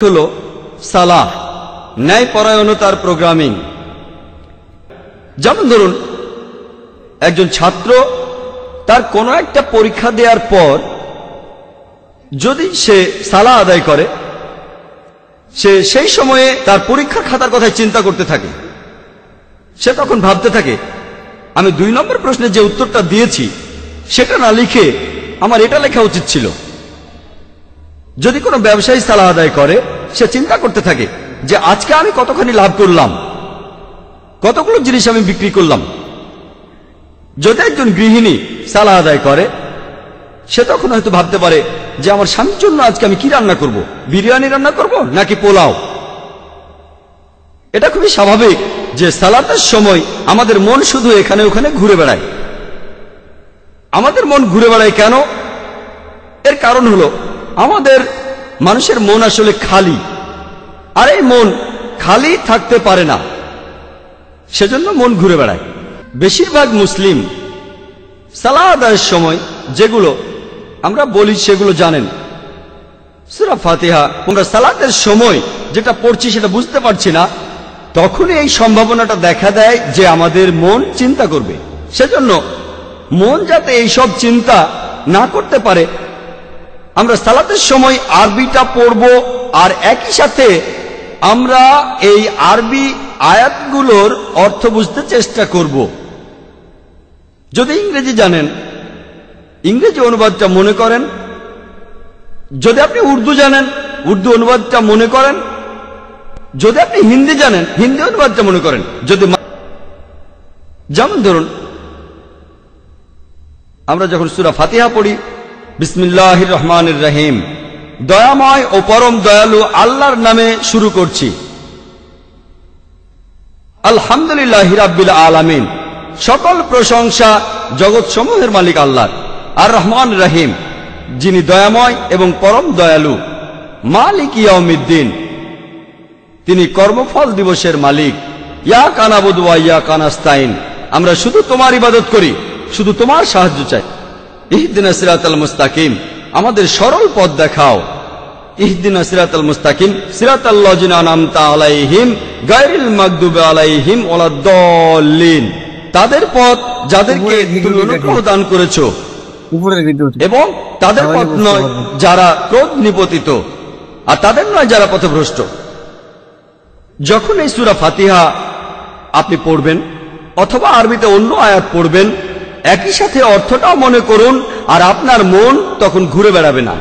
হলো সালাহ, ন্যায়পরায়ণতার প্রোগ্রামিং। যেমন ধরুন, একজন ছাত্র তার কোনো একটা পরীক্ষা দেওয়ার পর যদি সে সালাহ আদায় করে, সে সেই সময়ে তার পরীক্ষার খাতার কথায় চিন্তা করতে থাকে। সে তখন ভাবতে থাকে, আমি 2 নম্বর প্রশ্নে যে উত্তরটা দিয়েছি সেটা না লিখে আমার এটা লেখা উচিত ছিল। যদি কোনো ব্যবসায়ী সালাহ আদায় করে, সে চিন্তা করতে থাকে যে আজকে আমি কতখানি লাভ করলাম, কতগুলো জিনিস আমি বিক্রি করলাম। যদি একজন গৃহিণী সালাহ আদায় করে, সে তখন হয়তো ভাবতে পারে যে আমার স্বামীর জন্য আজকে আমি কি রান্না করব, বিরিয়ানি রান্না করব নাকি পোলাও। এটা খুবই স্বাভাবিক যে সালাতের সময় আমাদের মন শুধু এখানে ওখানে ঘুরে বেড়ায়। আমাদের মন ঘুরে বেড়ায় কেন? এর কারণ হলো আমাদের মানুষের মন আসলে খালি, আর এই মন খালি থাকতে পারে না, সেজন্য মন ঘুরে বেড়ায়। বেশিরভাগ মুসলিম সালাহ আদায়ের সময় যেগুলো আমরা বলি সেগুলো জানেন। সূরা ফাতিহা আমরা সালাতের সময় যেটা পড়ছি সেটা বুঝতে পারছি না, তখনই এই সম্ভাবনাটা দেখা দেয় যে আমাদের মন চিন্তা করবে। সেজন্য মন যাতে এইসব চিন্তা না করতে পারে, আমরা সালাতের সময় আরবিটা পড়ব, আর একই সাথে আমরা এই আরবি আয়াতগুলোর অর্থ বুঝতে চেষ্টা করব। যদি ইংরেজি জানেন, ইংরেজি অনুবাদটা মনে করেন। যদি আপনি উর্দু জানেন, উর্দু অনুবাদটা মনে করেন। যদি আপনি হিন্দি জানেন, হিন্দি অনুবাদটা মনে করেন। যদি যেমন ধরুন, আমরা যখন সূরা ফাতিহা পড়ি, বিসমিল্লাহির রহমানির রহিম, দয়াময় ও পরম দয়ালু আল্লাহর নামে শুরু করছি। আলহামদুলিল্লাহি রাব্বিল আলামিন, সকল প্রশংসা জগৎসমূহের মালিক আল্লাহর। আর রহমান রহিম, যিনি দয়াময় এবং পরম দয়ালু। মালিক ইয়াউমিদ্দিন, তিনি কর্মফল দিবসের মালিক। ইয়াকা নাবুদু ওয়া ইয়াকা নাস্তাইন, আমরা শুধু তোমার ইবাদত করি, শুধু তোমার সাহায্য চাই। ইহদিনাস সিরাতাল মুস্তাকিম, আমাদের সরল পথ দেখাও। ইহদিনাস সিরাতাল মুস্তাকিম সিরাতাল লাযিনা আনআমতা আলাইহিম গায়রিল মাগদুবি আলাইহিম ওয়ালাদ-দাল্লিন, তাদের পথ যাদেরকে তুমি অনুগ্রহ দান করেছো, এবং তাদের পথ নয় যারা ক্রোধ নিপতিত, আর তাদের নয় যারা পথভ্রষ্ট। যখন এই সূরা ফাতিহা আপনি পড়বেন অথবা আরবিতে অন্য আয়াত পড়বেন, একই সাথে অর্থটাও মনে করুন, আর আপনার মন তখন ঘুরে বেড়াবে না।